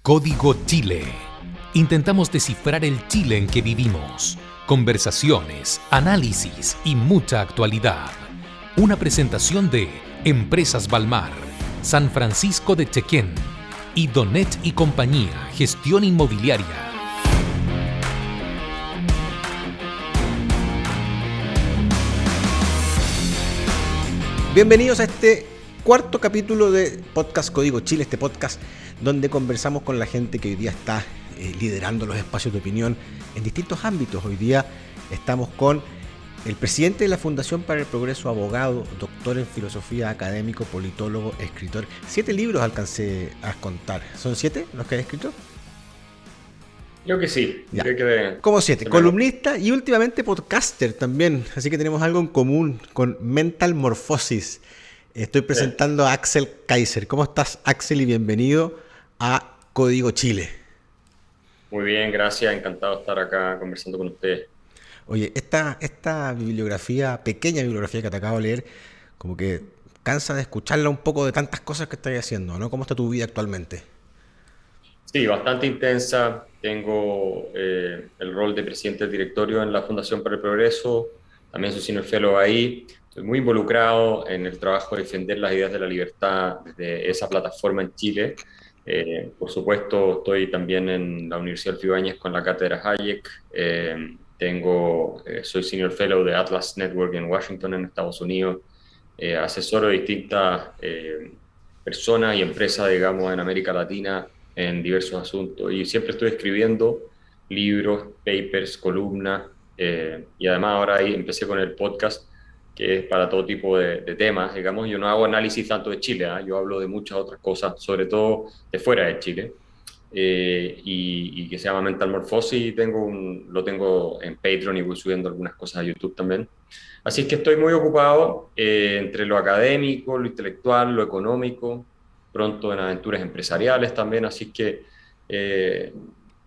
Código Chile. Intentamos descifrar el Chile en que vivimos. Conversaciones, análisis y mucha actualidad. Una presentación de Empresas Balmar, San Francisco de Chequén y Donet y Compañía, Gestión Inmobiliaria. Bienvenidos a este cuarto capítulo de Podcast Código Chile, este podcast donde conversamos con la gente que hoy día está liderando los espacios de opinión en distintos ámbitos. Hoy día estamos con el presidente de la Fundación para el Progreso, abogado, doctor en filosofía, académico, politólogo, escritor. 7 libros alcancé a contar. ¿Son 7 los que ha escrito? Creo que sí. Como 7. Columnista y últimamente podcaster también. Así que tenemos algo en común con Mental Morphosis. Estoy presentando a Axel Kaiser. ¿Cómo estás, Axel? Y bienvenido a Código Chile. Muy bien, gracias. Encantado de estar acá conversando con ustedes. Oye, esta bibliografía, pequeña bibliografía que te acabo de leer, como que cansa de escucharla un poco de tantas cosas que estás haciendo, ¿no? ¿Cómo está tu vida actualmente? Sí, bastante intensa. Tengo el rol de presidente del directorio en la Fundación para el Progreso. También soy senior fellow ahí. Estoy muy involucrado en el trabajo de defender las ideas de la libertad desde esa plataforma en Chile. Por supuesto, estoy también en la Universidad del Ibáñez con la cátedra Hayek. Soy senior fellow de Atlas Network en Washington, en Estados Unidos. Asesoro de distintas personas y empresas, digamos, en América Latina en diversos asuntos. Y siempre estoy escribiendo libros, papers, columnas. Y además ahora ahí empecé con el podcast, que es para todo tipo de temas, digamos. Yo no hago análisis tanto de Chile, yo hablo de muchas otras cosas, sobre todo de fuera de Chile, y que se llama Mental Morphosis, lo tengo en Patreon y voy subiendo algunas cosas a YouTube también. Así es que estoy muy ocupado entre lo académico, lo intelectual, lo económico, pronto en aventuras empresariales también, así que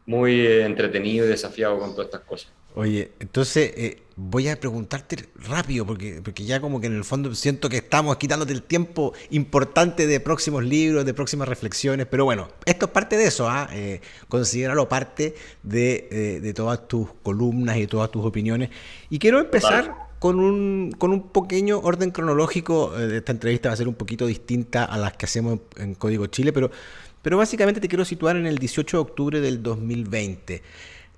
muy entretenido y desafiado con todas estas cosas. Oye, entonces voy a preguntarte rápido, porque ya como que en el fondo siento que estamos quitándote el tiempo importante de próximos libros, de próximas reflexiones, pero bueno, esto es parte de eso, considéralo parte de todas tus columnas y todas tus opiniones. Y quiero empezar con un pequeño orden cronológico. Esta entrevista va a ser un poquito distinta a las que hacemos en Código Chile, pero básicamente te quiero situar en el 18 de octubre del 2020.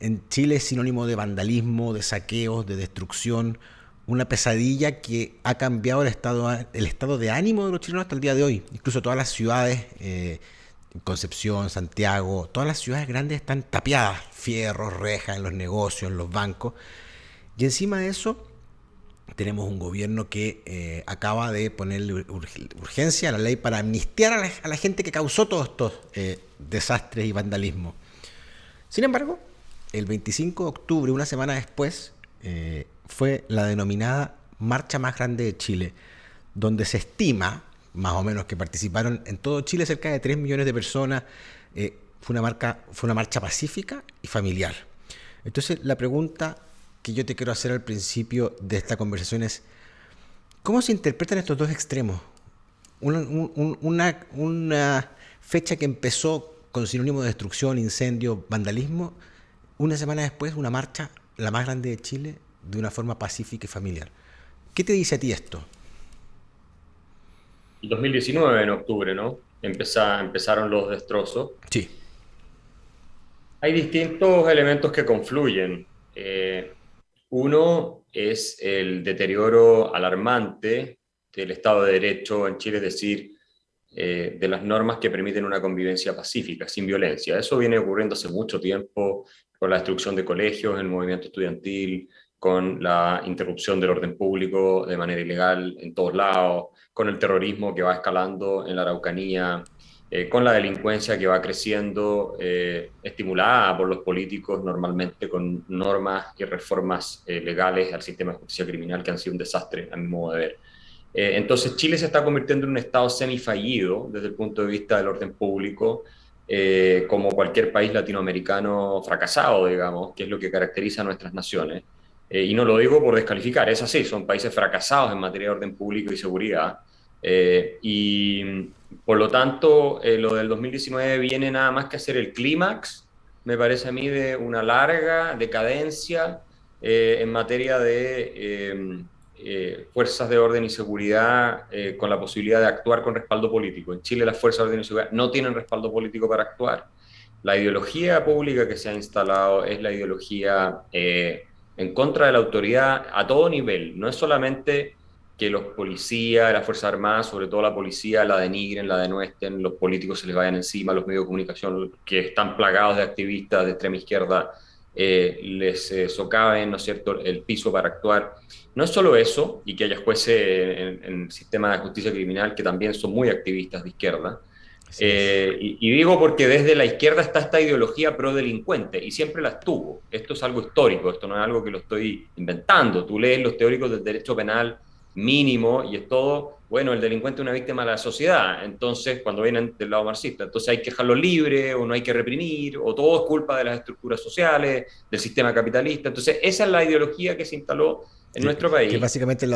En Chile es sinónimo de vandalismo, de saqueos, de destrucción, una pesadilla que ha cambiado el estado de ánimo de los chilenos hasta el día de hoy. Incluso todas las ciudades, Concepción, Santiago, todas las ciudades grandes están tapiadas, fierros, rejas en los negocios, en los bancos. Y encima de eso tenemos un gobierno que acaba de ponerle urgencia a la ley para amnistiar a la gente que causó todos estos desastres y vandalismo. Sin embargo, el 25 de octubre, una semana después, fue la denominada Marcha Más Grande de Chile, donde se estima, más o menos, que participaron en todo Chile cerca de 3 millones de personas. Fue una marcha pacífica y familiar. Entonces, la pregunta que yo te quiero hacer al principio de esta conversación es: ¿cómo se interpretan estos dos extremos? Una fecha que empezó con sinónimo de destrucción, incendio, vandalismo. Una semana después, una marcha, la más grande de Chile, de una forma pacífica y familiar. ¿Qué te dice a ti esto? El 2019, en octubre, ¿no? Empezaron los destrozos. Sí. Hay distintos elementos que confluyen. Uno es el deterioro alarmante del Estado de Derecho en Chile, es decir, de las normas que permiten una convivencia pacífica, sin violencia. Eso viene ocurriendo hace mucho tiempo, con la destrucción de colegios, el movimiento estudiantil, con la interrupción del orden público de manera ilegal en todos lados, con el terrorismo que va escalando en la Araucanía, con la delincuencia que va creciendo, estimulada por los políticos normalmente con normas y reformas legales al sistema de justicia criminal que han sido un desastre, a mi modo de ver. Entonces Chile se está convirtiendo en un estado semifallido desde el punto de vista del orden público, como cualquier país latinoamericano fracasado, digamos, que es lo que caracteriza a nuestras naciones. Y no lo digo por descalificar, es así, son países fracasados en materia de orden público y seguridad. Y por lo tanto, lo del 2019 viene nada más que a ser el clímax, me parece a mí, de una larga decadencia en materia de fuerzas de orden y seguridad con la posibilidad de actuar con respaldo político. En Chile las fuerzas de orden y seguridad no tienen respaldo político para actuar. La ideología pública que se ha instalado es la ideología en contra de la autoridad a todo nivel. No es solamente que los policías, las Fuerzas Armadas, sobre todo la policía, la denigren, la denuesten, los políticos se les vayan encima, los medios de comunicación que están plagados de activistas de extrema izquierda les socaven, ¿no es cierto?, el piso para actuar. No es solo eso, y que haya jueces en el sistema de justicia criminal que también son muy activistas de izquierda. Y digo porque desde la izquierda está esta ideología pro-delincuente, y siempre la estuvo. Esto es algo histórico, esto no es algo que lo estoy inventando. Tú lees los teóricos del derecho penal mínimo y es todo, bueno, el delincuente es una víctima de la sociedad, entonces cuando vienen del lado marxista, entonces hay que dejarlo libre o no hay que reprimir, o todo es culpa de las estructuras sociales, del sistema capitalista. Entonces esa es la ideología que se instaló en nuestro país. Que básicamente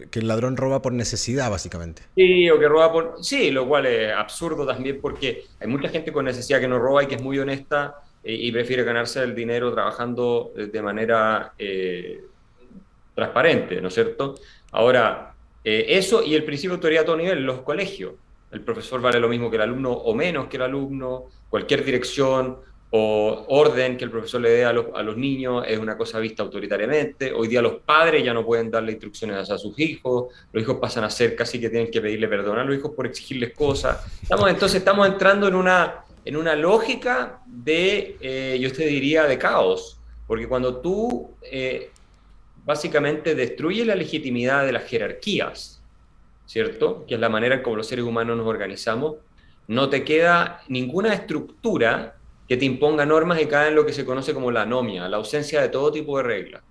que el ladrón roba por necesidad, básicamente. Sí, o que roba por... Sí, lo cual es absurdo también porque hay mucha gente con necesidad que no roba y que es muy honesta y prefiere ganarse el dinero trabajando de manera transparente, ¿no es cierto? Ahora, eso y el principio de autoridad a todo nivel, los colegios. El profesor vale lo mismo que el alumno o menos que el alumno, cualquier dirección o orden que el profesor le dé a los niños es una cosa vista autoritariamente. Hoy día los padres ya no pueden darle instrucciones a sus hijos, los hijos pasan a ser casi que tienen que pedirle perdón a los hijos por exigirles cosas. Entonces estamos entrando en una lógica de, yo te diría, de caos, porque cuando tú básicamente destruye la legitimidad de las jerarquías, ¿cierto? Que es la manera en cómo los seres humanos nos organizamos, no te queda ninguna estructura que te imponga normas y cae en lo que se conoce como la anomia, la ausencia de todo tipo de reglas.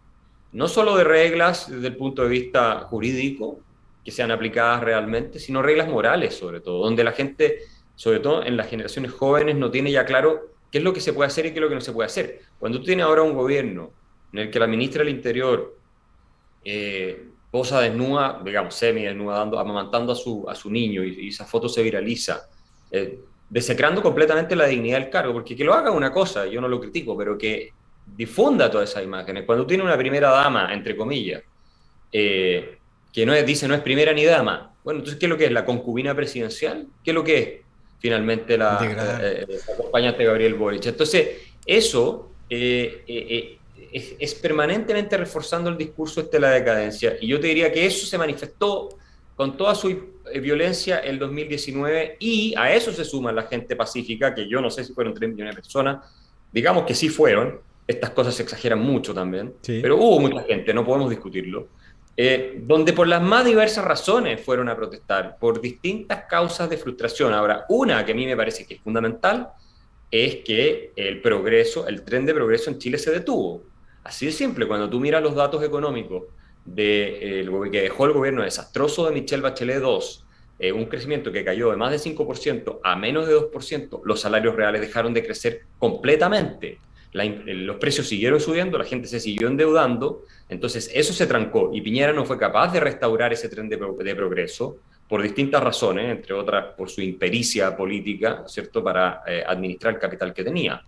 No solo de reglas desde el punto de vista jurídico, que sean aplicadas realmente, sino reglas morales sobre todo, donde la gente, sobre todo en las generaciones jóvenes, no tiene ya claro qué es lo que se puede hacer y qué es lo que no se puede hacer. Cuando tú tienes ahora un gobierno en el que la ministra del Interior posa desnuda, digamos, semi-desnuda, amamantando a su niño y esa foto se viraliza, desecrando completamente la dignidad del cargo, porque que lo haga una cosa, yo no lo critico, pero que difunda todas esas imágenes. Cuando tiene una primera dama, entre comillas, que dice no es primera ni dama, bueno, entonces, ¿qué es lo que es? ¿La concubina presidencial? ¿Qué es lo que es? Finalmente la acompañante Gabriel Boric. Entonces, eso es permanentemente reforzando el discurso de la decadencia. Y yo te diría que eso se manifestó con toda su violencia el 2019, y a eso se suma la gente pacífica, que yo no sé si fueron 3 millones de personas, digamos que sí fueron, estas cosas se exageran mucho también, sí. Pero hubo mucha gente, no podemos discutirlo, donde por las más diversas razones fueron a protestar, por distintas causas de frustración. Ahora, una que a mí me parece que es fundamental, es que el progreso, el tren de progreso en Chile se detuvo. Así de simple, cuando tú miras los datos económicos que dejó el gobierno desastroso de Michelle Bachelet II, un crecimiento que cayó de más de 5% a menos de 2%, los salarios reales dejaron de crecer completamente. Los precios siguieron subiendo, la gente se siguió endeudando, entonces eso se trancó y Piñera no fue capaz de restaurar ese tren de progreso por distintas razones, entre otras por su impericia política, ¿cierto?, para administrar el capital que tenía.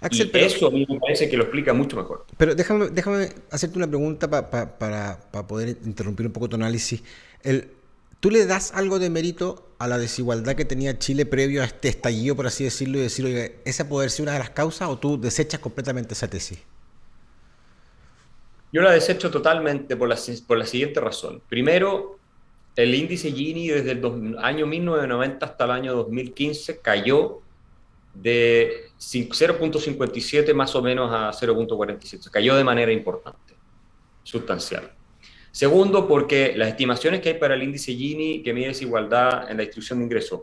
Axel, y eso a mí me parece que lo explica mucho mejor. Pero déjame hacerte una pregunta para poder interrumpir un poco tu análisis. ¿Tú le das algo de mérito a la desigualdad que tenía Chile previo a este estallido, por así decirlo, y decir, oye, esa puede ser una de las causas, o tú desechas completamente esa tesis? Yo la desecho totalmente por la siguiente razón. Primero, el índice Gini desde el año 1990 hasta el año 2015 cayó de 0.57 más o menos a 0.47. Cayó de manera importante, sustancial. Segundo, porque las estimaciones que hay para el índice Gini, que mide desigualdad en la distribución de ingresos,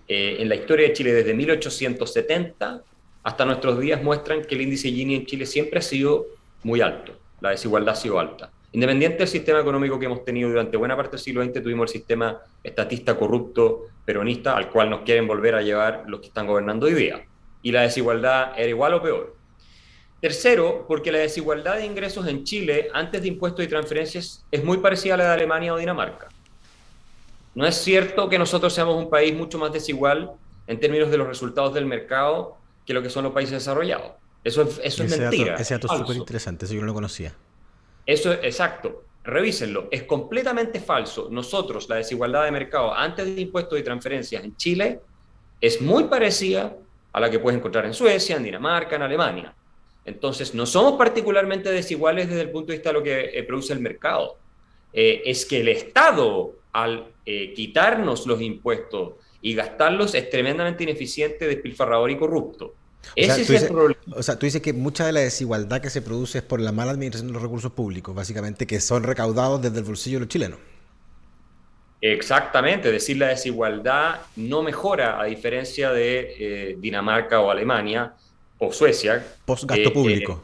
en la historia de Chile desde 1870 hasta nuestros días, muestran que el índice Gini en Chile siempre ha sido muy alto. La desigualdad ha sido alta. Independiente del sistema económico que hemos tenido durante buena parte del siglo XX, tuvimos el sistema estatista corrupto peronista al cual nos quieren volver a llevar los que están gobernando hoy día. Y la desigualdad era igual o peor. Tercero, porque la desigualdad de ingresos en Chile, antes de impuestos y transferencias, es muy parecida a la de Alemania o Dinamarca. No es cierto que nosotros seamos un país mucho más desigual en términos de los resultados del mercado que lo que son los países desarrollados. Eso es mentira, Ese es dato es súper falso. interesante, eso yo no lo conocía. Eso es exacto. Revísenlo. Es completamente falso. Nosotros, la desigualdad de mercado antes de impuestos y transferencias en Chile es muy parecida a la que puedes encontrar en Suecia, en Dinamarca, en Alemania. Entonces, no somos particularmente desiguales desde el punto de vista de lo que produce el mercado. Es que el Estado, al quitarnos los impuestos y gastarlos, es tremendamente ineficiente, despilfarrador y corrupto. O Ese sea, es el problema. tú dices que mucha de la desigualdad que se produce es por la mala administración de los recursos públicos, básicamente, que son recaudados desde el bolsillo de los chilenos. Exactamente, es decir, la desigualdad no mejora a diferencia de Dinamarca o Alemania o Suecia Post gasto eh, público.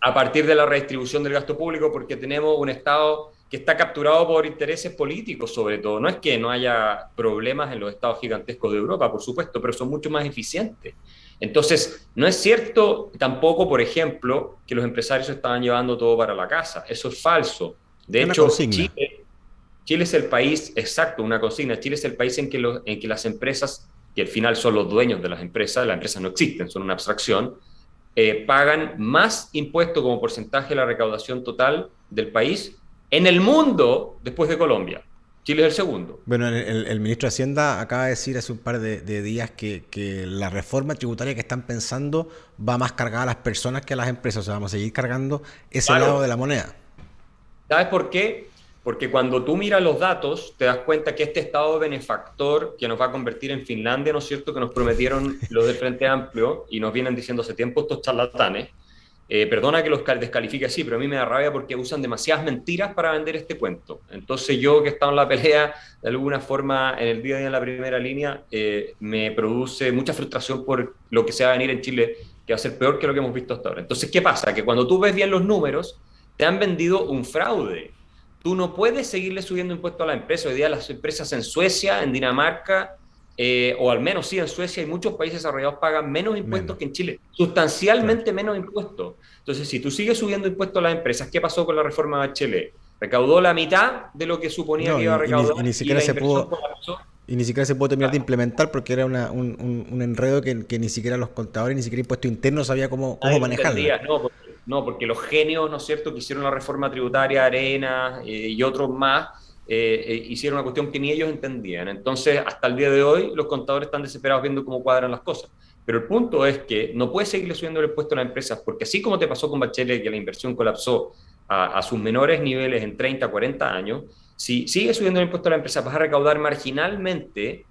a partir de la redistribución del gasto público porque tenemos un Estado que está capturado por intereses políticos sobre todo. No es que no haya problemas en los estados gigantescos de Europa, por supuesto, pero son mucho más eficientes. Entonces, no es cierto tampoco, por ejemplo, que los empresarios estaban llevando todo para la casa. Eso es falso. De Es una hecho, consigna. Chile es el país, exacto, una consigna, Chile es el país en que las empresas, que al final son los dueños de las empresas no existen, son una abstracción, pagan más impuesto como porcentaje de la recaudación total del país en el mundo después de Colombia. Chile es el segundo. Bueno, el ministro de Hacienda acaba de decir hace un par de días que la reforma tributaria que están pensando va más cargada a las personas que a las empresas. O sea, vamos a seguir cargando ese lado de Claro. la moneda. ¿Sabes por qué? Porque cuando tú miras los datos, te das cuenta que este Estado benefactor que nos va a convertir en Finlandia, ¿no es cierto?, que nos prometieron los del Frente Amplio y nos vienen diciendo hace tiempo estos charlatanes, perdona que los descalifique así, pero a mí me da rabia porque usan demasiadas mentiras para vender este cuento. Entonces yo, que he estado en la pelea de alguna forma en el día a día en la primera línea, me produce mucha frustración por lo que se va a venir en Chile, que va a ser peor que lo que hemos visto hasta ahora. Entonces, ¿qué pasa? Que cuando tú ves bien los números, te han vendido un fraude. Tú no puedes seguirle subiendo impuestos a la empresa. Hoy día las empresas en Suecia, en Dinamarca, o al menos sí en Suecia y muchos países desarrollados pagan menos impuestos Menos. que en Chile, Claro. sustancialmente menos impuestos. Entonces, si tú sigues subiendo impuestos a las empresas, ¿qué pasó con la reforma de Chile? Recaudó la mitad de lo que suponía No, que iba a y recaudar ni y siquiera la se inversión pudo, colapsó. y ni siquiera se pudo terminar de Claro. implementar porque era un enredo que ni siquiera los contadores, ni siquiera impuesto interno sabía cómo Nadie lo manejarla. entendía, no, porque los genios, ¿no es cierto?, que hicieron la reforma tributaria, Arena y otros más, hicieron una cuestión que ni ellos entendían. Entonces, hasta el día de hoy, los contadores están desesperados viendo cómo cuadran las cosas. Pero el punto es que no puedes seguirle subiendo el impuesto a las empresas, porque así como te pasó con Bachelet, que la inversión colapsó a sus menores niveles en 30, 40 años, si sigues subiendo el impuesto a las empresas, vas a recaudar marginalmente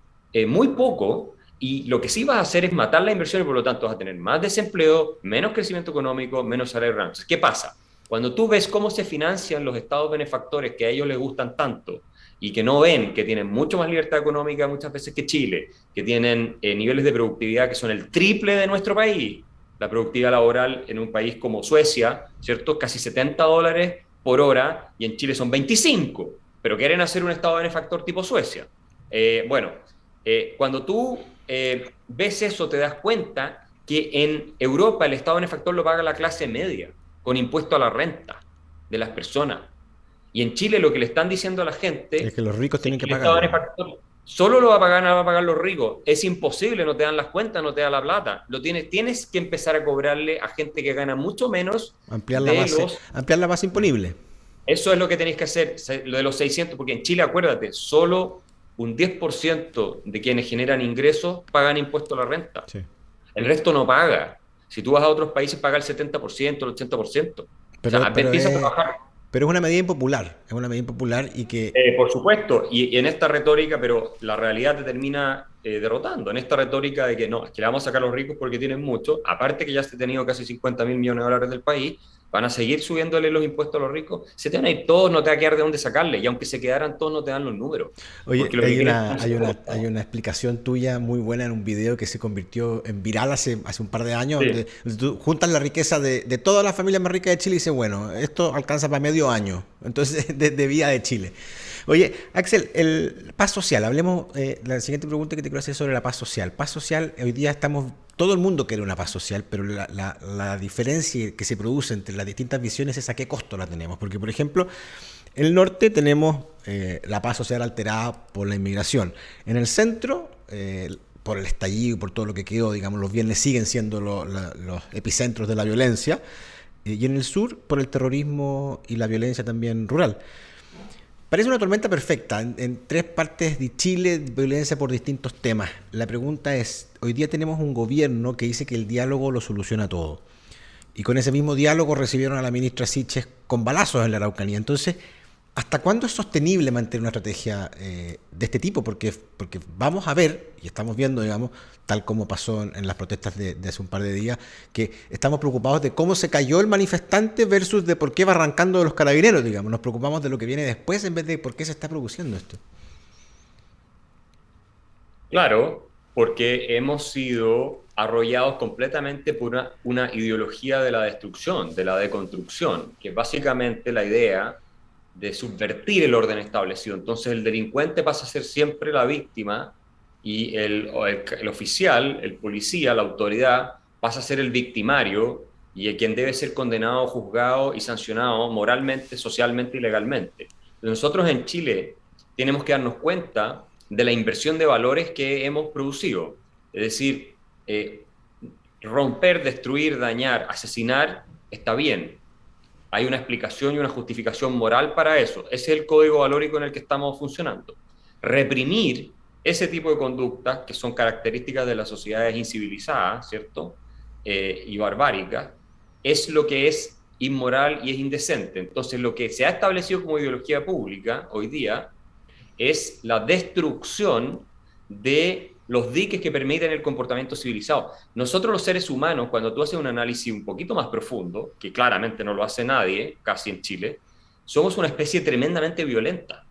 muy poco, y lo que sí vas a hacer es matar la inversión y por lo tanto vas a tener más desempleo, menos crecimiento económico, menos salario real. Entonces, ¿qué pasa? Cuando tú ves cómo se financian los estados benefactores que a ellos les gustan tanto y que no ven que tienen mucho más libertad económica muchas veces que Chile, que tienen niveles de productividad que son el triple de nuestro país, la productividad laboral en un país como Suecia, ¿cierto? Casi $70 por hora y en Chile son 25, pero quieren hacer un estado benefactor tipo Suecia. Bueno, cuando tú ves eso, te das cuenta que en Europa el estado benefactor lo paga la clase media, con impuesto a la renta de las personas. Y en Chile lo que le están diciendo a la Es gente que los ricos es tienen que que el estado pagarlo. benefactor solo lo va a pagar los ricos. Es imposible, no te dan las cuentas, no te dan la plata. Tienes que empezar a cobrarle a gente que gana mucho menos de los... Ampliar la base imponible. Eso es lo que tenéis que hacer, lo de los 600, porque en Chile, acuérdate, solo un 10% de quienes generan ingresos pagan impuesto a la renta. Sí. El resto no paga. Si tú vas a otros países, paga el 70%, el 80%. O sea, Pero empieza a trabajar. pero es una medida impopular. Es una medida impopular y que Por supuesto, y en esta retórica, pero la realidad te termina derrotando. En esta retórica de que no, es que le vamos a sacar a los ricos porque tienen mucho, aparte que ya se ha tenido casi 50.000 millones de dólares del país, van a seguir subiéndole los impuestos a los ricos, se te van a ir todos, no te va a quedar de dónde sacarle, y aunque se quedaran todos, no te dan los números. Oye, Porque lo que quieren es hay una explicación tuya muy buena en un video que se convirtió en viral hace un par de años, Sí. donde tú juntas la riqueza de todas las familias más ricas de Chile y dices, bueno, esto alcanza para medio año, entonces, de vida de Chile. Oye, Axel, el paz social, hablemos, la siguiente pregunta que te quiero hacer es sobre la paz social. Paz social, hoy día estamos, todo el mundo quiere una paz social, pero la diferencia que se produce entre las distintas visiones es a qué costo la tenemos. Porque, por ejemplo, en el norte tenemos la paz social alterada por la inmigración. En el centro, por el estallido y por todo lo que quedó, digamos, los viernes siguen siendo los epicentros de la violencia, y en el sur, por el terrorismo y la violencia también rural. Parece una tormenta perfecta, en tres partes de Chile, violencia por distintos temas. La pregunta es, hoy día tenemos un gobierno que dice que el diálogo lo soluciona todo. Y con ese mismo diálogo recibieron a la ministra Siches con balazos en la Araucanía. Entonces, ¿hasta cuándo es sostenible mantener una estrategia de este tipo? Porque vamos a ver, y estamos viendo, digamos, tal como pasó en las protestas de hace un par de días, que estamos preocupados de cómo se cayó el manifestante versus de por qué va arrancando de los carabineros, digamos. Nos preocupamos de lo que viene después en vez de por qué se está produciendo esto. Claro, porque hemos sido arrollados completamente por una ideología de la destrucción, de la deconstrucción, que es básicamente la idea de subvertir el orden establecido. Entonces el delincuente pasa a ser siempre la víctima y el oficial, el policía, la autoridad, pasa a ser el victimario y el quien debe ser condenado, juzgado y sancionado moralmente, socialmente y legalmente. Nosotros en Chile tenemos que darnos cuenta de la inversión de valores que hemos producido. Es decir, romper, destruir, dañar, asesinar, está bien. Hay una explicación y una justificación moral para eso. Ese es el código valórico en el que estamos funcionando. Reprimir ese tipo de conductas, que son características de las sociedades incivilizadas, ¿cierto? Y barbáricas, es lo que es inmoral y es indecente. Entonces, lo que se ha establecido como ideología pública hoy día es la destrucción de los diques que permiten el comportamiento civilizado. Nosotros los seres humanos, cuando tú haces un análisis un poquito más profundo, que claramente no lo hace nadie, casi en Chile, somos una especie tremendamente violenta.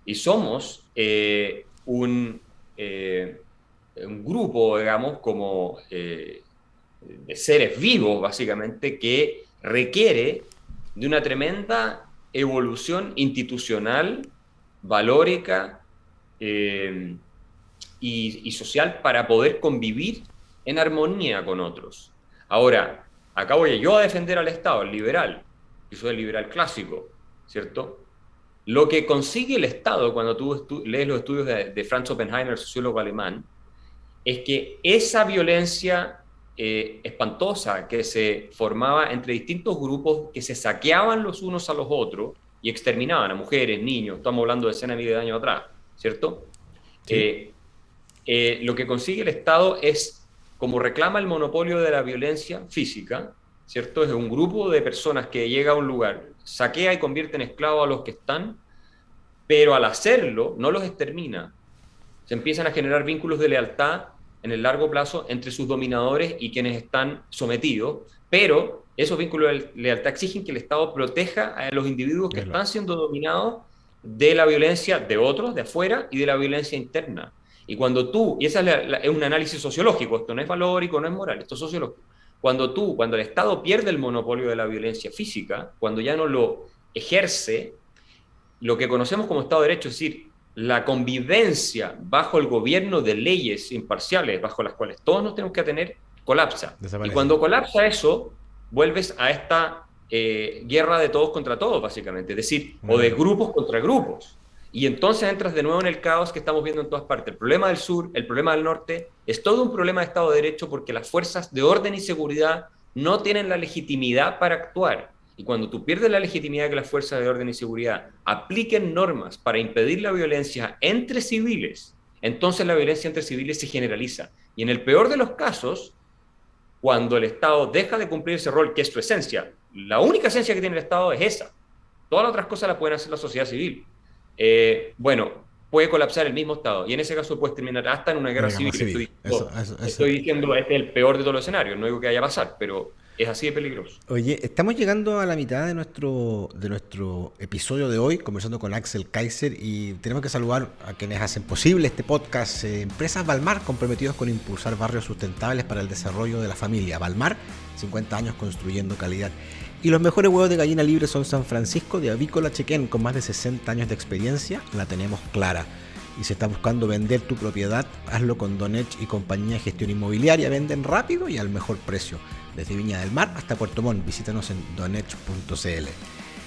Y somos un grupo, digamos, como de seres vivos, básicamente, que requiere de una tremenda evolución institucional, valórica, y social para poder convivir en armonía con otros. Ahora, acá voy yo a defender al Estado, el liberal, yo soy el liberal clásico, ¿cierto? Lo que consigue el Estado cuando tú lees los estudios de Franz Oppenheimer, sociólogo alemán, es que esa violencia espantosa que se formaba entre distintos grupos que se saqueaban los unos a los otros y exterminaban a mujeres, niños, estamos hablando de decenas de miles de años atrás, ¿cierto? Sí. Lo que consigue el Estado es, como reclama el monopolio de la violencia física, ¿cierto? Es un grupo de personas que llega a un lugar, saquea y convierte en esclavos a los que están, pero al hacerlo no los extermina. Se empiezan a generar vínculos de lealtad en el largo plazo entre sus dominadores y quienes están sometidos, pero esos vínculos de lealtad exigen que el Estado proteja a los individuos que están siendo dominados de la violencia de otros, de afuera, y de la violencia interna. Y cuando tú, y ese es un análisis sociológico, esto no es valórico, no es moral, esto es sociológico. Cuando el Estado pierde el monopolio de la violencia física, cuando ya no lo ejerce, lo que conocemos como Estado de Derecho, es decir, la convivencia bajo el gobierno de leyes imparciales, bajo las cuales todos nos tenemos que atener, colapsa. Y cuando colapsa eso, vuelves a esta guerra de todos contra todos, básicamente, es decir, o de grupos contra grupos. Y entonces entras de nuevo en el caos que estamos viendo en todas partes. El problema del sur, el problema del norte, es todo un problema de Estado de Derecho porque las fuerzas de orden y seguridad no tienen la legitimidad para actuar. Y cuando tú pierdes la legitimidad de que las fuerzas de orden y seguridad apliquen normas para impedir la violencia entre civiles, entonces la violencia entre civiles se generaliza. Y en el peor de los casos, cuando el Estado deja de cumplir ese rol, que es su esencia, la única esencia que tiene el Estado es esa. Todas las otras cosas las pueden hacer la sociedad civil. Puede colapsar el mismo Estado y en ese caso puedes terminar hasta en una guerra civil. Estoy diciendo este es el peor de todos los escenarios, no digo que vaya a pasar, pero es así de peligroso. Oye, estamos llegando a la mitad de nuestro episodio de hoy, conversando con Axel Kaiser, y tenemos que saludar a quienes hacen posible este podcast. Empresas Balmar, comprometidos con impulsar barrios sustentables para el desarrollo de la familia. Balmar, 50 años construyendo calidad. Y los mejores huevos de gallina libre son San Francisco de Avícola Chequén, con más de 60 años de experiencia, la tenemos clara. Y si estás buscando vender tu propiedad, hazlo con Donech y compañía de gestión inmobiliaria. Venden rápido y al mejor precio. Desde Viña del Mar hasta Puerto Montt, visítanos en donech.cl.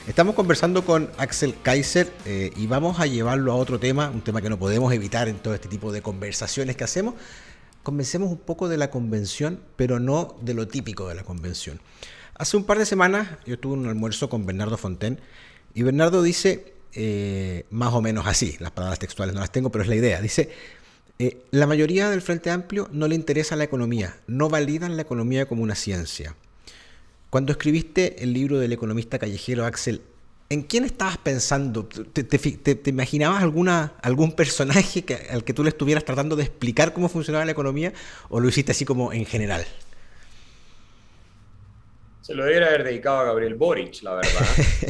Estamos conversando con Axel Kaiser y vamos a llevarlo a otro tema, un tema que no podemos evitar en todo este tipo de conversaciones que hacemos. Convencemos un poco de la convención, pero no de lo típico de la convención. Hace un par de semanas yo tuve un almuerzo con Bernardo Fontaine y Bernardo dice, más o menos así, las palabras textuales no las tengo, pero es la idea, dice, la mayoría del Frente Amplio no le interesa la economía, no validan la economía como una ciencia. Cuando escribiste el libro del economista callejero, Axel, ¿en quién estabas pensando? ¿Te imaginabas algún personaje al que tú le estuvieras tratando de explicar cómo funcionaba la economía o lo hiciste así como en general? Se lo debería haber dedicado a Gabriel Boric, la verdad,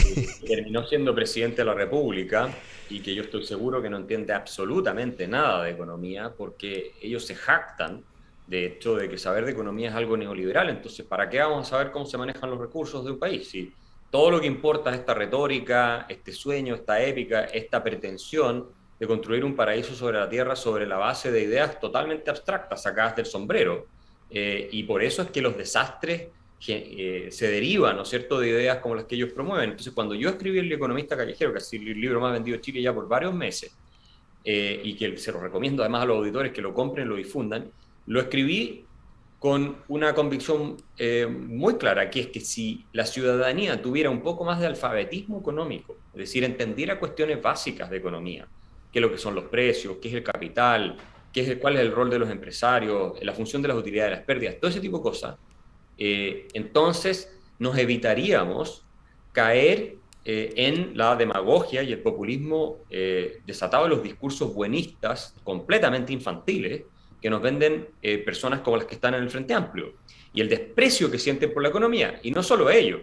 que terminó siendo presidente de la República y que yo estoy seguro que no entiende absolutamente nada de economía porque ellos se jactan, de hecho, de que saber de economía es algo neoliberal. Entonces, ¿para qué vamos a saber cómo se manejan los recursos de un país? Si todo lo que importa es esta retórica, este sueño, esta épica, esta pretensión de construir un paraíso sobre la tierra sobre la base de ideas totalmente abstractas, sacadas del sombrero. Y por eso es que los desastres se derivan, ¿no es cierto?, de ideas como las que ellos promueven. Entonces, cuando yo escribí El economista callejero, que es el libro más vendido en Chile ya por varios meses, y que se lo recomiendo además a los auditores que lo compren, lo difundan, lo escribí con una convicción muy clara, que es que si la ciudadanía tuviera un poco más de alfabetismo económico, es decir, entendiera cuestiones básicas de economía, qué es lo que son los precios, qué es el capital, cuál es el rol de los empresarios, la función de las utilidades, de las pérdidas, todo ese tipo de cosas, entonces nos evitaríamos caer en la demagogia y el populismo desatado de los discursos buenistas completamente infantiles que nos venden personas como las que están en el Frente Amplio y el desprecio que sienten por la economía. Y no solo ellos,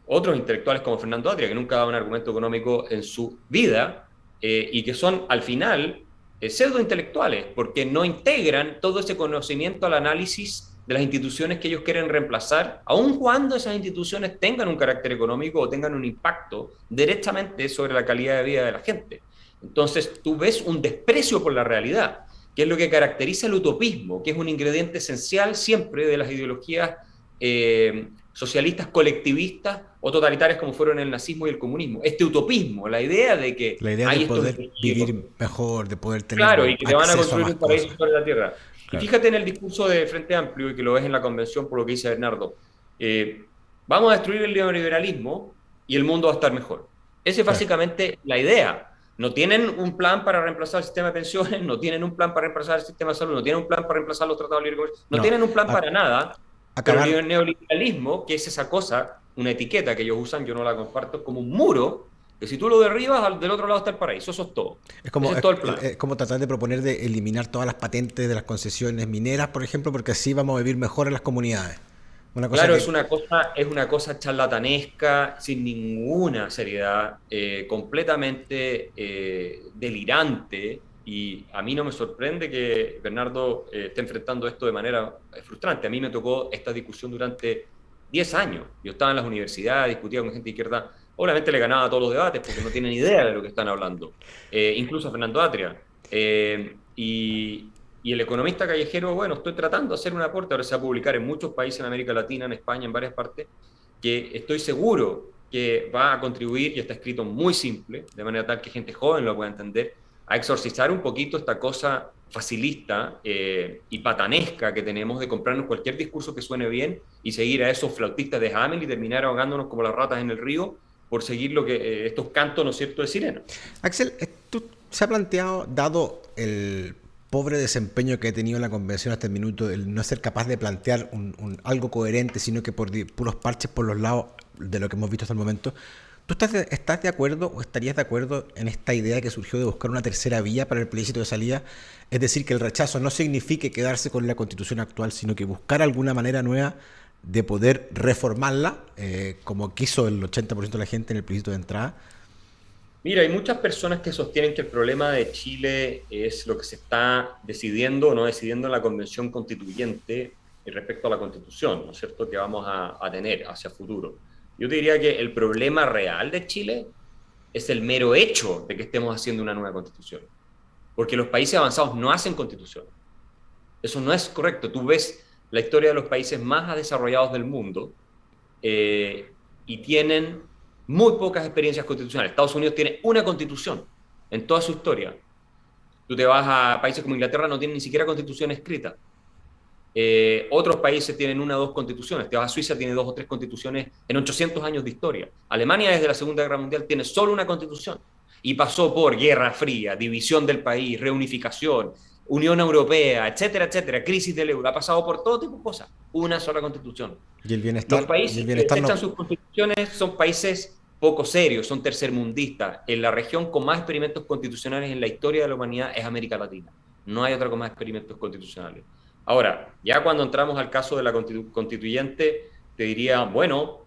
otros intelectuales como Fernando Atria, que nunca ha dado un argumento económico en su vida y que son al final pseudointelectuales porque no integran todo ese conocimiento al análisis de las instituciones que ellos quieren reemplazar, aun cuando esas instituciones tengan un carácter económico o tengan un impacto directamente sobre la calidad de vida de la gente. Entonces tú ves un desprecio por la realidad, que es lo que caracteriza el utopismo, que es un ingrediente esencial siempre de las ideologías socialistas colectivistas o totalitarias como fueron el nazismo y el comunismo. Este utopismo, la idea de que la idea de poder vivir mejor, de poder tener claro, y que te van a construir un paraíso cosas sobre la tierra. Claro. Y fíjate en el discurso de Frente Amplio, y que lo ves en la convención por lo que dice Bernardo, vamos a destruir el neoliberalismo y el mundo va a estar mejor. Esa es básicamente la idea. No tienen un plan para reemplazar el sistema de pensiones, no tienen un plan para reemplazar el sistema de salud, no tienen un plan para reemplazar los tratados de libre comercio, no tienen un plan para nada. Pero el neoliberalismo, que es esa cosa, una etiqueta que ellos usan, yo no la comparto, como un muro, que si tú lo derribas, del otro lado está el paraíso. Eso es todo. Ese es todo el plan. Es como tratar de proponer de eliminar todas las patentes de las concesiones mineras, por ejemplo, porque así vamos a vivir mejor en las comunidades. Claro, es una cosa charlatanesca, sin ninguna seriedad, completamente delirante, y a mí no me sorprende que Bernardo esté enfrentando esto de manera frustrante. A mí me tocó esta discusión durante 10 años. Yo estaba en las universidades, discutía con gente de izquierda, obviamente le ganaba todos los debates porque no tienen idea de lo que están hablando, incluso a Fernando Atria. Y el economista callejero, bueno, estoy tratando de hacer un aporte, ahora se va a publicar en muchos países en América Latina, en España, en varias partes, que estoy seguro que va a contribuir, y está escrito muy simple, de manera tal que gente joven lo pueda entender, a exorcizar un poquito esta cosa facilista y patanesca que tenemos de comprarnos cualquier discurso que suene bien y seguir a esos flautistas de Hamelin y terminar ahogándonos como las ratas en el río por seguir lo que estos cantos, ¿no es cierto?, de sirena. Axel, ¿tú se ha planteado, dado el pobre desempeño que ha tenido en la convención hasta el minuto, el no ser capaz de plantear algo coherente, sino que por puros parches por los lados de lo que hemos visto hasta el momento, ¿tú estás de acuerdo o estarías de acuerdo en esta idea que surgió de buscar una tercera vía para el plebiscito de salida? Es decir, que el rechazo no signifique quedarse con la constitución actual, sino que buscar alguna manera nueva de poder reformarla, como quiso el 80% de la gente en el plebiscito de entrada. Mira, hay muchas personas que sostienen que el problema de Chile es lo que se está decidiendo o no decidiendo en la Convención Constituyente respecto a la Constitución, ¿no es cierto?, que vamos a tener hacia futuro. Yo te diría que el problema real de Chile es el mero hecho de que estemos haciendo una nueva Constitución. Porque los países avanzados no hacen Constitución. Eso no es correcto. Tú ves la historia de los países más desarrollados del mundo y tienen muy pocas experiencias constitucionales. Estados Unidos tiene una constitución en toda su historia. Tú te vas a países como Inglaterra, no tienen ni siquiera constitución escrita. Otros países tienen una o dos constituciones. Te vas a Suiza, tiene 2 o 3 constituciones en 800 años de historia. Alemania, desde la Segunda Guerra Mundial, tiene solo una constitución. Y pasó por Guerra Fría, división del país, reunificación, Unión Europea, etcétera, etcétera, crisis del euro. Ha pasado por todo tipo de cosas. Una sola constitución. Y el Los bienestar, países que echan sus constituciones son países poco serios, son tercermundistas. En la región con más experimentos constitucionales en la historia de la humanidad es América Latina. No hay otra con más experimentos constitucionales. Ahora, ya cuando entramos al caso de la constituyente, te diría, bueno,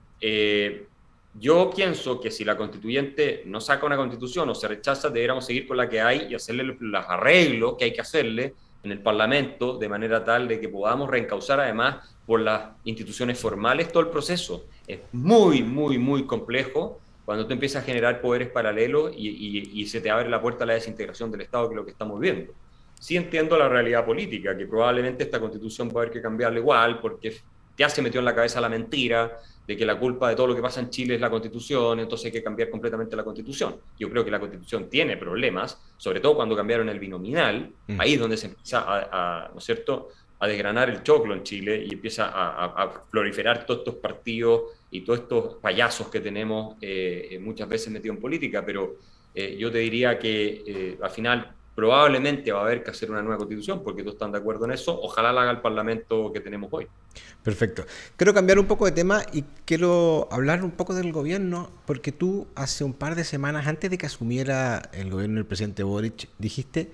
yo pienso que si la constituyente no saca una constitución o se rechaza, deberíamos seguir con la que hay y hacerle los arreglos que hay que hacerle en el Parlamento, de manera tal de que podamos reencauzar además por las instituciones formales todo el proceso. Es muy, muy, muy complejo cuando tú empiezas a generar poderes paralelos y se te abre la puerta a la desintegración del Estado, que es lo que estamos viendo. Sí entiendo la realidad política, que probablemente esta constitución va a haber que cambiarla igual, porque ya se metió en la cabeza la mentira de que la culpa de todo lo que pasa en Chile es la constitución, entonces hay que cambiar completamente la constitución. Yo creo que la constitución tiene problemas, sobre todo cuando cambiaron el binominal, ahí es donde se empieza ¿no es cierto?, a desgranar el choclo en Chile y empieza a proliferar todos estos partidos y todos estos payasos que tenemos muchas veces metidos en política, pero yo te diría que al final probablemente va a haber que hacer una nueva constitución, porque todos están de acuerdo en eso. Ojalá la haga el Parlamento que tenemos hoy. Perfecto. Quiero cambiar un poco de tema y quiero hablar un poco del gobierno, porque tú hace un par de semanas, antes de que asumiera el gobierno del presidente Boric, dijiste: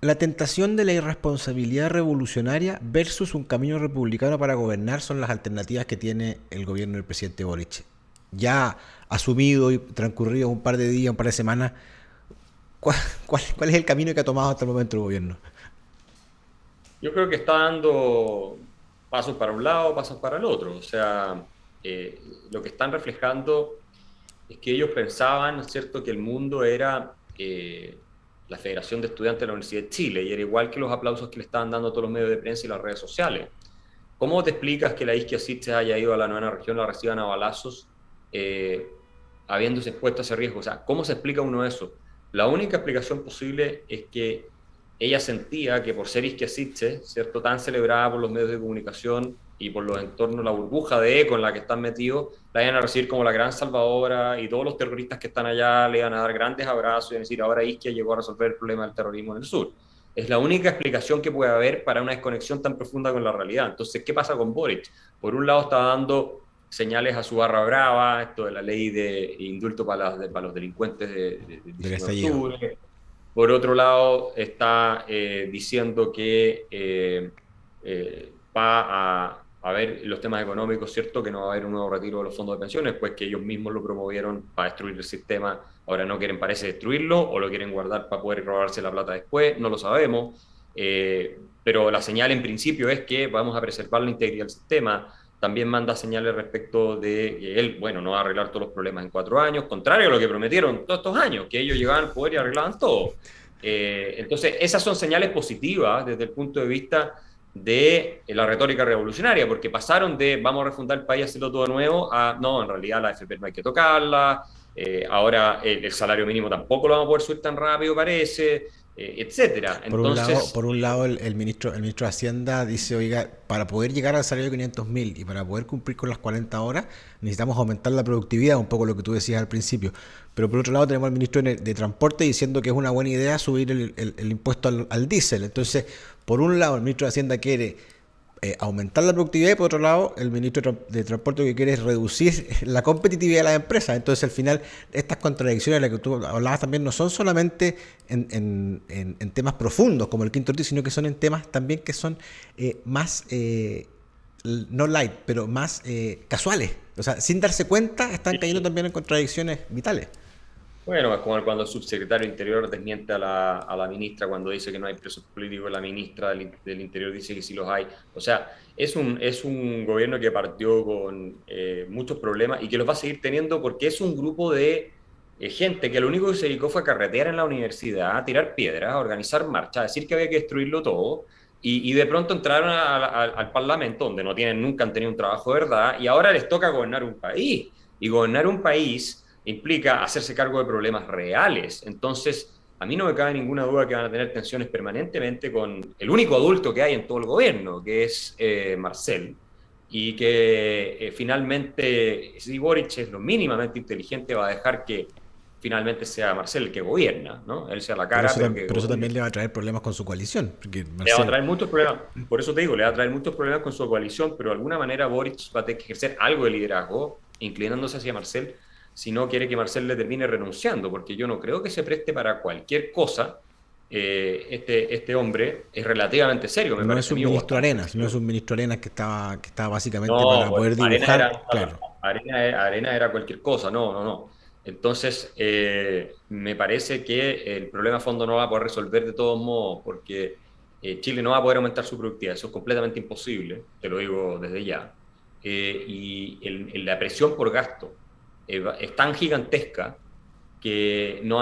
la tentación de la irresponsabilidad revolucionaria versus un camino republicano para gobernar son las alternativas que tiene el gobierno del presidente Boric. Ya asumido y transcurrido un par de días, un par de semanas, ¿cuál es el camino que ha tomado hasta el momento el gobierno? Yo creo que está dando pasos para un lado, pasos para el otro. O sea, lo que están reflejando es que ellos pensaban, ¿no es cierto?, que el mundo era la Federación de Estudiantes de la Universidad de Chile, y era igual que los aplausos que le estaban dando a todos los medios de prensa y las redes sociales. ¿Cómo te explicas que la Isquia Siches haya ido a la 9ª región, la reciban a balazos, habiéndose expuesto a ese riesgo? O sea, ¿cómo se explica uno eso? La única explicación posible es que ella sentía que por ser Isquia Siches, ¿cierto?, tan celebrada por los medios de comunicación y por los entornos, la burbuja de eco en la que están metidos, la iban a recibir como la gran salvadora, y todos los terroristas que están allá le iban a dar grandes abrazos y a decir: ahora Isquia llegó a resolver el problema del terrorismo en el sur. Es la única explicación que puede haber para una desconexión tan profunda con la realidad. Entonces, ¿qué pasa con Boric? Por un lado está dando señales a su barra brava, esto de la ley de indulto para los delincuentes de octubre. Por otro lado, está diciendo que va a ver los temas económicos, ¿cierto?, que no va a haber un nuevo retiro de los fondos de pensiones, pues que ellos mismos lo promovieron para destruir el sistema. Ahora no quieren, parece, destruirlo, o lo quieren guardar para poder robarse la plata después, no lo sabemos. Pero la señal en principio es que vamos a preservar la integridad del sistema. También manda señales respecto de que él, bueno, no va a arreglar todos los problemas en 4 años, contrario a lo que prometieron todos estos años, que ellos llegaban al poder y arreglaban todo. Entonces, esas son señales positivas desde el punto de vista de la retórica revolucionaria, porque pasaron de vamos a refundar el país, hacerlo todo nuevo, a no, en realidad la AFP no hay que tocarla, ahora el salario mínimo tampoco lo vamos a poder subir tan rápido, parece, etcétera. Entonces, por un lado el ministro de Hacienda dice: oiga, para poder llegar al salario de 500.000 y para poder cumplir con las 40 horas necesitamos aumentar la productividad, un poco lo que tú decías al principio. Pero por otro lado tenemos al ministro de Transporte diciendo que es una buena idea subir el impuesto al diésel. Entonces, por un lado el ministro de Hacienda quiere aumentar la productividad, y por otro lado el ministro de Transporte lo que quiere es reducir la competitividad de las empresas. Entonces, al final, estas contradicciones de las que tú hablabas también no son solamente en temas profundos como el quinto retiro, sino que son en temas también que son más no light, pero más casuales. O sea, sin darse cuenta están cayendo también en contradicciones vitales. Bueno, es como cuando el subsecretario del Interior desmiente a la ministra cuando dice que no hay presos políticos, la ministra del Interior dice que sí los hay. O sea, es un gobierno que partió con muchos problemas y que los va a seguir teniendo, porque es un grupo de gente que lo único que se dedicó fue a carretear en la universidad, a tirar piedras, a organizar marchas, a decir que había que destruirlo todo, y de pronto entraron al Parlamento, donde nunca han tenido un trabajo de verdad, y ahora les toca gobernar un país. Y gobernar un país implica hacerse cargo de problemas reales. Entonces, a mí no me cabe ninguna duda que van a tener tensiones permanentemente con el único adulto que hay en todo el gobierno, que es Marcel, y que finalmente, si Boric es lo mínimamente inteligente, va a dejar que finalmente sea Marcel el que gobierna, ¿no? Él sea la cara, pero que Pero eso gobierne. también le va a traer problemas con su coalición, porque Le va a Marcel, traer muchos problemas, por eso te digo, le va a traer muchos problemas con su coalición, pero de alguna manera Boric va a tener que ejercer algo de liderazgo, inclinándose hacia Marcel, si no quiere que Marcel le termine renunciando, porque yo no creo que se preste para cualquier cosa. Este hombre es relativamente serio, me no es parece a un mí, o ministro bastante Arenas, no es serio. un ministro Arenas que estaba básicamente No, para pues, poder dibujar, claro. Arena era cualquier cosa, no, no, no. Entonces, me parece que el problema a fondo no va a poder resolver de todos modos, porque Chile no va a poder aumentar su productividad, eso es completamente imposible, te lo digo desde ya. La presión por gasto es tan gigantesca que no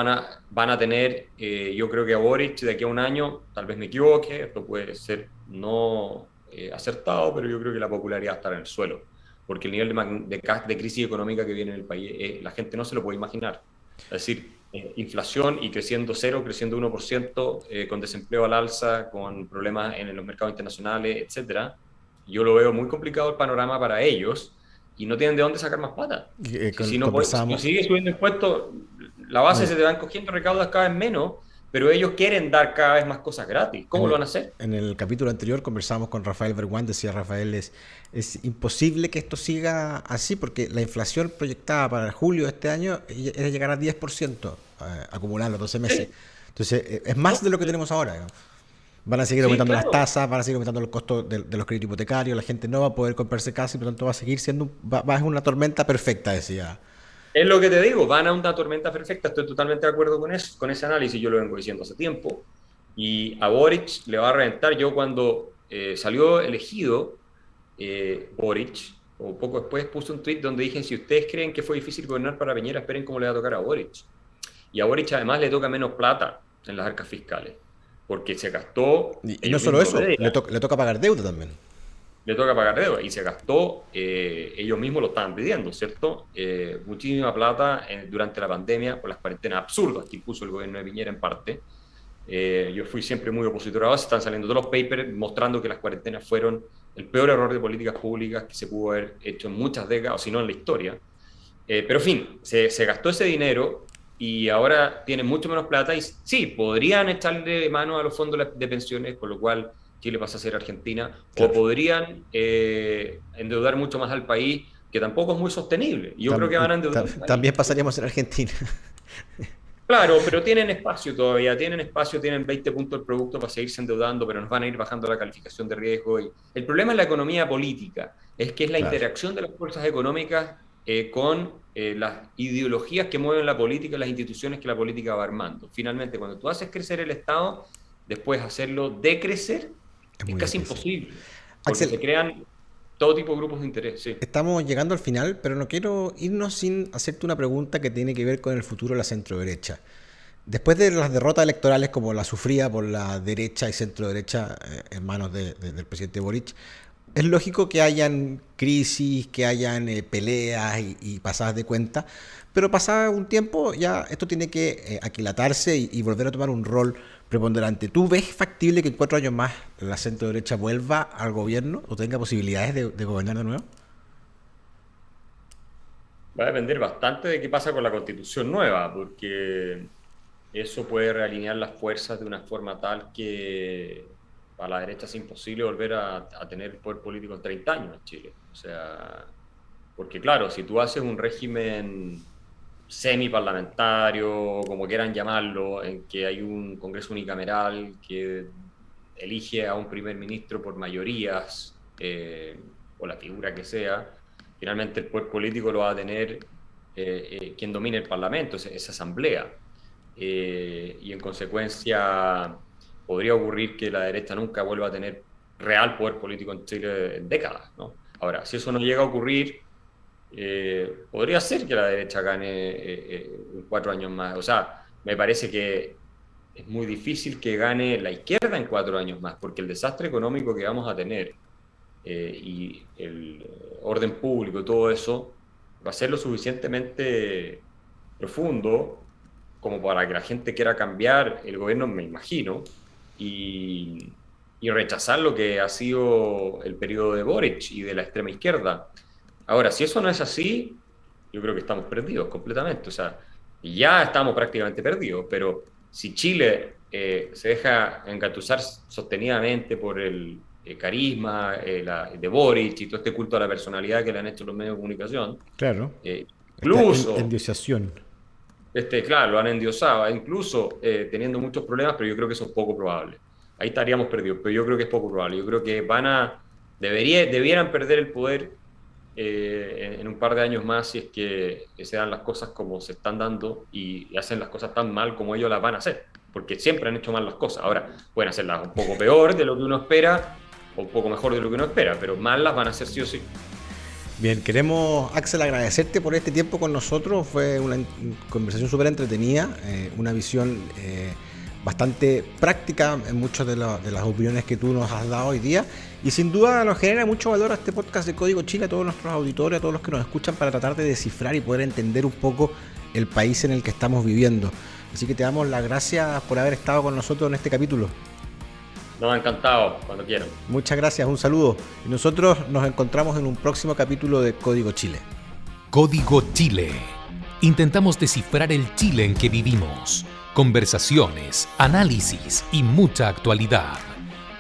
van a tener, yo creo que a Boric de aquí a un año, tal vez me equivoque, esto puede ser no acertado, pero yo creo que la popularidad va a estar en el suelo, porque el nivel de crisis económica que viene en el país, la gente no se lo puede imaginar. Es decir, inflación y creciendo cero, creciendo 1%, con desempleo al alza, con problemas en los mercados internacionales, etcétera. Yo lo veo muy complicado el panorama para ellos y no tienen de dónde sacar más plata. Si Conversábamos sigue subiendo impuestos, la base en, se te va encogiendo, recaudas cada vez menos, pero ellos quieren dar cada vez más cosas gratis. en ¿Cómo lo el, van a hacer? en el capítulo anterior conversábamos con Rafael Berguán, decía Rafael, es imposible que esto siga así porque la inflación proyectada para julio de este año es llegar a 10%, acumulada en los 12 meses. Sí, Entonces, es más de lo que tenemos ahora, ¿no? Van a seguir sí, aumentando las claro. tasas, van a seguir aumentando los costos de los créditos hipotecarios, la gente no va a poder comprarse casa y por lo tanto va a seguir siendo, va a ser una tormenta perfecta, decía. Es lo que te digo, van a una tormenta perfecta, estoy totalmente de acuerdo con eso, con ese análisis, yo lo vengo diciendo hace tiempo, y a Boric le va a reventar. Yo cuando salió elegido Boric, o poco después puse un tweet donde dije, si ustedes creen que fue difícil gobernar para Piñera, esperen cómo le va a tocar a Boric. Y a Boric además le toca menos plata en las arcas fiscales, porque se gastó, Y no ellos solo mismos lo eso, dedican, le toca pagar deuda también. le toca pagar deuda y se gastó, ellos mismos lo estaban pidiendo, ¿cierto? Muchísima plata durante la pandemia por las cuarentenas absurdas que impuso el gobierno de Piñera en parte. Yo fui siempre muy opositor a eso, están saliendo todos los papers mostrando que las cuarentenas fueron el peor error de políticas públicas que se pudo haber hecho en muchas décadas, o si no en la historia. Pero en fin, se gastó ese dinero y ahora tienen mucho menos plata y sí, podrían echarle mano a los fondos de pensiones, con lo cual Chile pasa a ser Argentina, o Claro. podrían endeudar mucho más al país, que tampoco es muy sostenible. Yo creo que van a endeudar al país. También pasaríamos en Argentina. Claro, pero tienen espacio todavía, tienen espacio, tienen 20 puntos del producto para seguirse endeudando, pero nos van a ir bajando la calificación de riesgo. Y el problema es la economía política, es que es la Claro. interacción de las fuerzas económicas con las ideologías que mueven la política y las instituciones que la política va armando. Finalmente, cuando tú haces crecer el Estado, después hacerlo decrecer Es es muy casi difícil. imposible, porque se Axel, crean todo tipo de grupos de interés. Sí. estamos llegando al final, pero no quiero irnos sin hacerte una pregunta que tiene que ver con el futuro de la centroderecha. Después de las derrotas electorales como la sufrida por la derecha y centroderecha en manos del presidente Boric, es lógico que hayan crisis, que hayan peleas y pasadas de cuenta, pero pasado un tiempo ya esto tiene que aquilatarse y volver a tomar un rol preponderante. ¿Tú ves factible que en 4 años más la centroderecha vuelva al gobierno o tenga posibilidades de gobernar de nuevo? Va a depender bastante de qué pasa con la constitución nueva, porque eso puede realinear las fuerzas de una forma tal que para la derecha es imposible volver a tener poder político en 30 años en Chile. O sea, porque claro, si tú haces un régimen semi-parlamentario, como quieran llamarlo, en que hay un Congreso unicameral que elige a un primer ministro por mayorías, o la figura que sea, finalmente el poder político lo va a tener quien domine el Parlamento, esa asamblea. Y en consecuencia podría ocurrir que la derecha nunca vuelva a tener real poder político en Chile en décadas, ¿no? Ahora, si eso no llega a ocurrir, podría ser que la derecha gane en 4 años más. O sea, me parece que es muy difícil que gane la izquierda en 4 años más, porque el desastre económico que vamos a tener y el orden público y todo eso va a ser lo suficientemente profundo como para que la gente quiera cambiar el gobierno, me imagino, y rechazar lo que ha sido el periodo de Boric y de la extrema izquierda. Ahora, si eso no es así, yo creo que estamos perdidos completamente. O sea, ya estamos prácticamente perdidos, pero si Chile se deja engatusar sostenidamente por el carisma de Boric y todo este culto a la personalidad que le han hecho los medios de comunicación, Claro. incluso... Esta endiosación. Claro, lo han endiosado, incluso teniendo muchos problemas, pero yo creo que eso es poco probable. Ahí estaríamos perdidos, pero yo creo que es poco probable. Yo creo que debieran perder el poder en un par de años más si es que se dan las cosas como se están dando y hacen las cosas tan mal como ellos las van a hacer, porque siempre han hecho mal las cosas. Ahora, pueden hacerlas un poco peor de lo que uno espera o un poco mejor de lo que uno espera, pero mal las van a hacer sí o sí. Bien, queremos, Axel, agradecerte por este tiempo con nosotros. Fue una conversación súper entretenida, una visión bastante práctica en muchas de las opiniones que tú nos has dado hoy día. Y sin duda nos genera mucho valor a este podcast de Código Chile, a todos nuestros auditores, a todos los que nos escuchan, para tratar de descifrar y poder entender un poco el país en el que estamos viviendo. Así que te damos las gracias por haber estado con nosotros en este capítulo. Nos ha encantado, cuando quieran. Muchas gracias, un saludo. Y nosotros nos encontramos en un próximo capítulo de Código Chile. Código Chile. Intentamos descifrar el Chile en que vivimos. Conversaciones, análisis y mucha actualidad.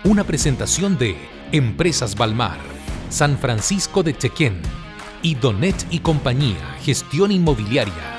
Una presentación de Empresas Balmar, San Francisco de Chequén y Donet y Compañía, Gestión Inmobiliaria.